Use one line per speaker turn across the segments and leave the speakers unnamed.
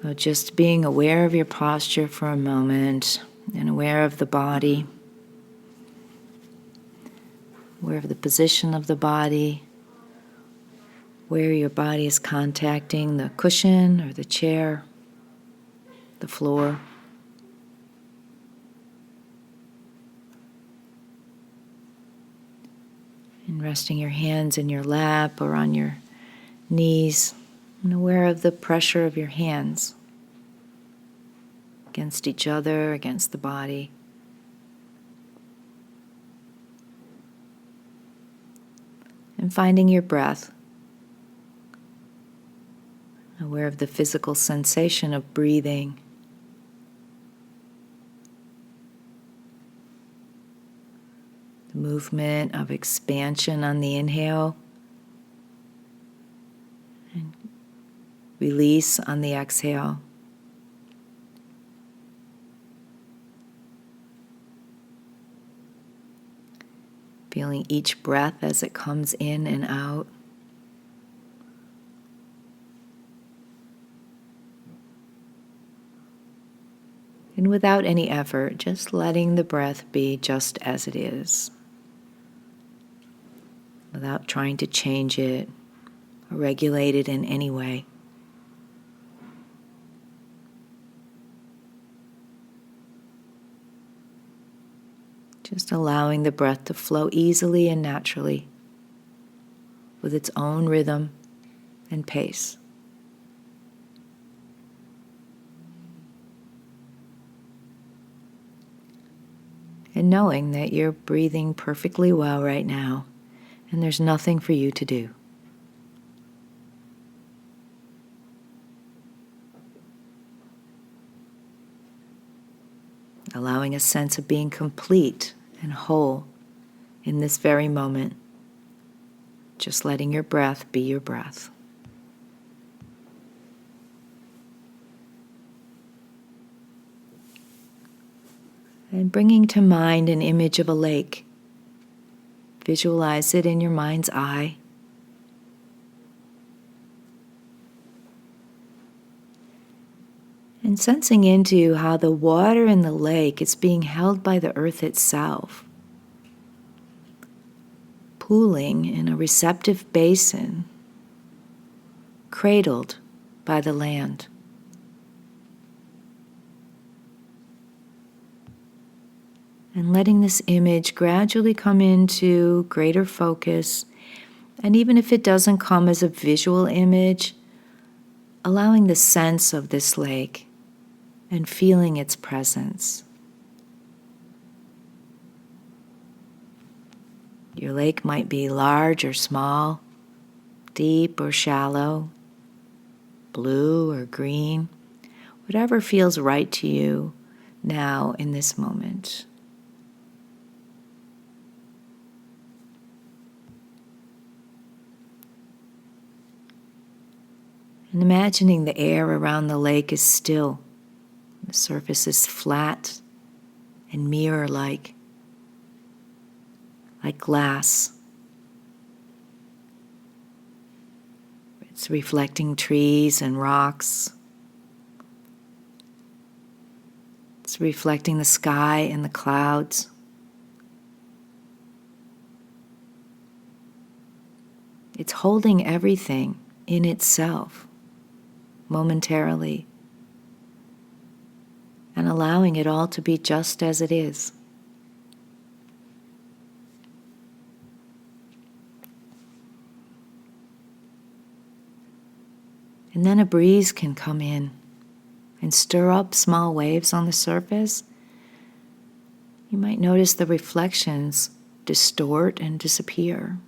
So just being aware of your posture for a moment and aware of the body, aware of the position of the body, where your body is contacting the cushion or the chair, the floor. And resting your hands in your lap or on your knees, and aware of the pressure of your hands against each other, against the body. And finding your breath, aware of the physical sensation of breathing. The movement of expansion on the inhale and release on the exhale. Feeling each breath as it comes in and out. And without any effort, just letting the breath be just as it is, without trying to change it or regulate it in any way. Just allowing the breath to flow easily and naturally with its own rhythm and pace. And knowing that you're breathing perfectly well right now, and there's nothing for you to do. Allowing a sense of being complete and whole in this very moment. Just letting your breath be your breath. And bringing to mind an image of a lake. Visualize it in your mind's eye. And sensing into how the water in the lake is being held by the earth itself, pooling in a receptive basin, cradled by the land. And letting this image gradually come into greater focus, and even if it doesn't come as a visual image, allowing the sense of this lake and feeling its presence. Your lake might be large or small, deep or shallow, blue or green, whatever feels right to you now in this moment. And imagining the air around the lake is still. The surface is flat and mirror-like, like glass. It's reflecting trees and rocks. It's reflecting the sky and the clouds. It's holding everything in itself, momentarily, and allowing it all to be just as it is. And then a breeze can come in and stir up small waves on the surface. You might notice the reflections distort and disappear.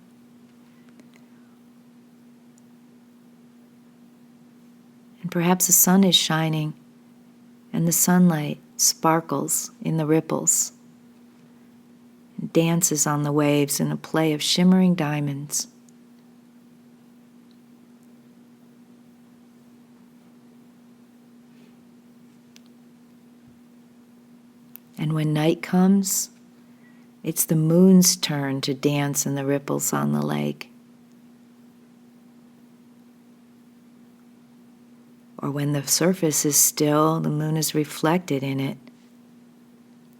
And perhaps the sun is shining and the sunlight sparkles in the ripples and dances on the waves in a play of shimmering diamonds. And when night comes, it's the moon's turn to dance in the ripples on the lake. or when the surface is still, the moon is reflected in it,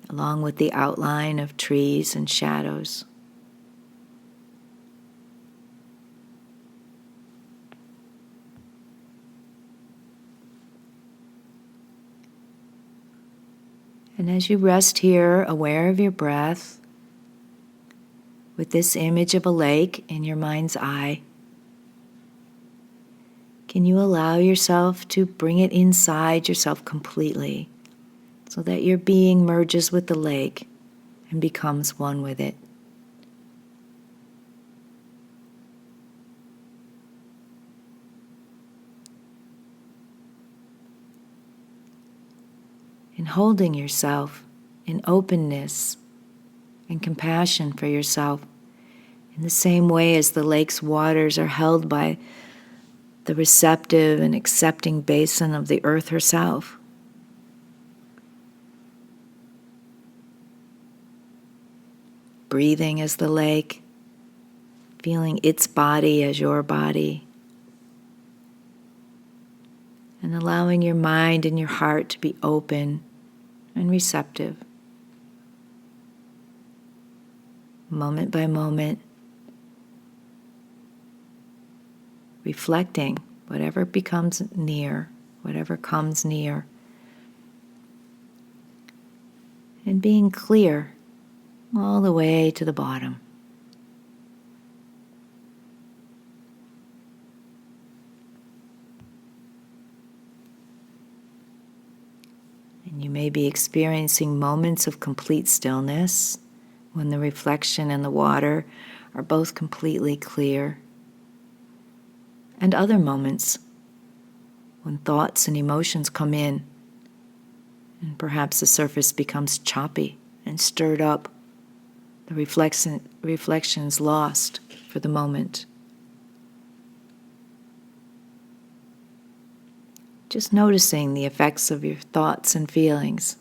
along with the outline of trees and shadows. And as you rest here, aware of your breath, with this image of a lake in your mind's eye, can you allow yourself to bring it inside yourself completely so that your being merges with the lake and becomes one with it? And holding yourself in openness and compassion for yourself in the same way as the lake's waters are held by the receptive and accepting basin of the earth herself. Breathing as the lake, feeling its body as your body, and allowing your mind and your heart to be open and receptive. Moment by moment, reflecting whatever becomes near, whatever comes near, and being clear all the way to the bottom. And you may be experiencing moments of complete stillness when the reflection and the water are both completely clear, and other moments when thoughts and emotions come in, and perhaps the surface becomes choppy and stirred up, the reflections lost for the moment. Just noticing the effects of your thoughts and feelings.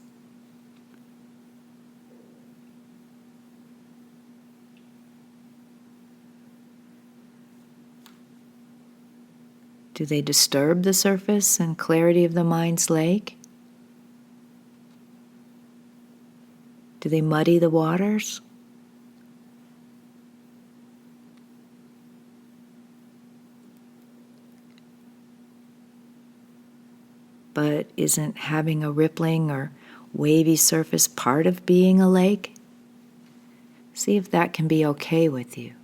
Do they disturb the surface and clarity of the mind's lake? Do they muddy the waters? But isn't having a rippling or wavy surface part of being a lake? See if that can be okay with you.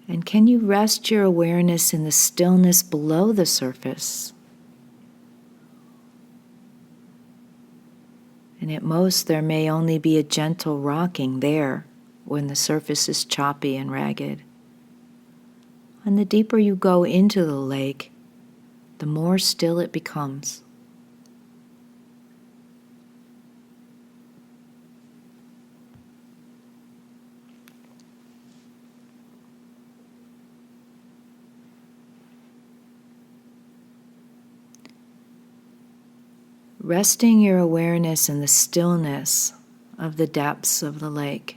And can you rest your awareness in the stillness below the surface? And at most, there may only be a gentle rocking there when the surface is choppy and ragged. And the deeper you go into the lake, the more still it becomes. Resting your awareness in the stillness of the depths of the lake.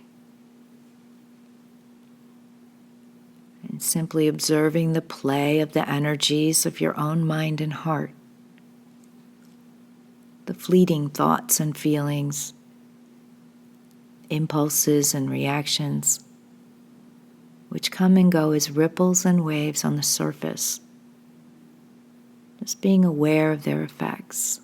And simply observing the play of the energies of your own mind and heart. The fleeting thoughts and feelings, impulses and reactions, which come and go as ripples and waves on the surface. Just being aware of their effects.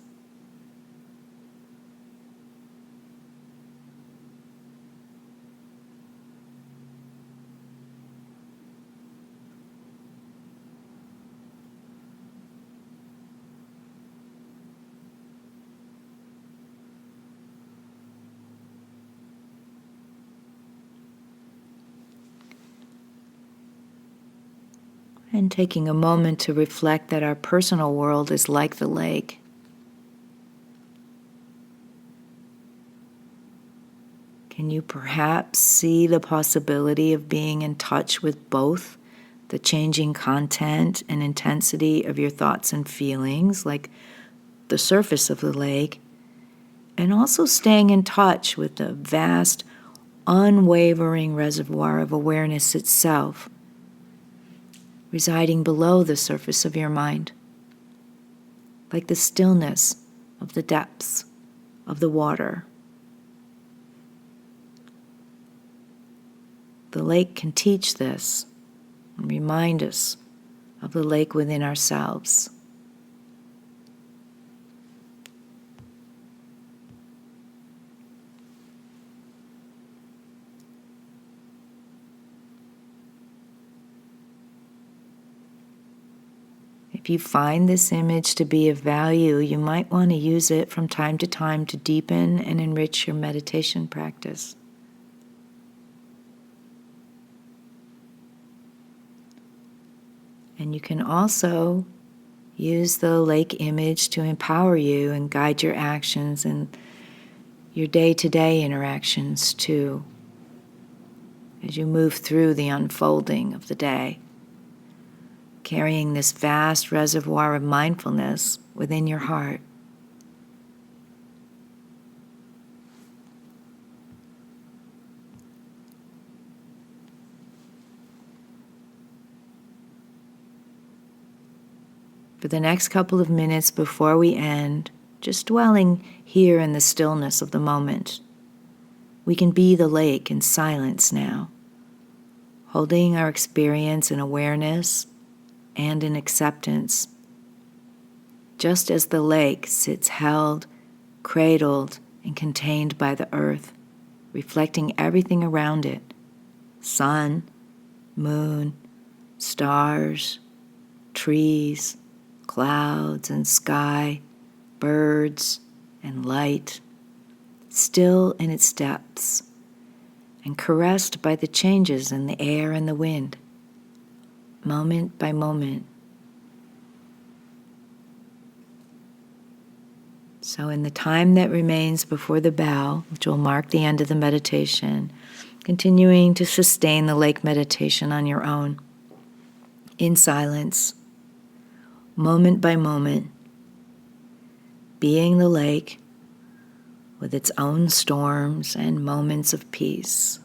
And taking a moment to reflect that our personal world is like the lake. Can you perhaps see the possibility of being in touch with both the changing content and intensity of your thoughts and feelings, like the surface of the lake, and also staying in touch with the vast, unwavering reservoir of awareness itself, residing below the surface of your mind, like the stillness of the depths of the water. The lake can teach this and remind us of the lake within ourselves. If you find this image to be of value, you might want to use it from time to time to deepen and enrich your meditation practice. And you can also use the lake image to empower you and guide your actions and your day-to-day interactions too, as you move through the unfolding of the day, carrying this vast reservoir of mindfulness within your heart. For the next couple of minutes before we end, just dwelling here in the stillness of the moment, we can be the lake in silence now, holding our experience in awareness and in acceptance, just as the lake sits held, cradled, and contained by the earth, reflecting everything around it: sun, moon, stars, trees, clouds and sky, birds and light, still in its depths, and caressed by the changes in the air and the wind, moment by moment. So in the time that remains before the bow, which will mark the end of the meditation, continuing to sustain the lake meditation on your own, in silence, moment by moment, being the lake with its own storms and moments of peace.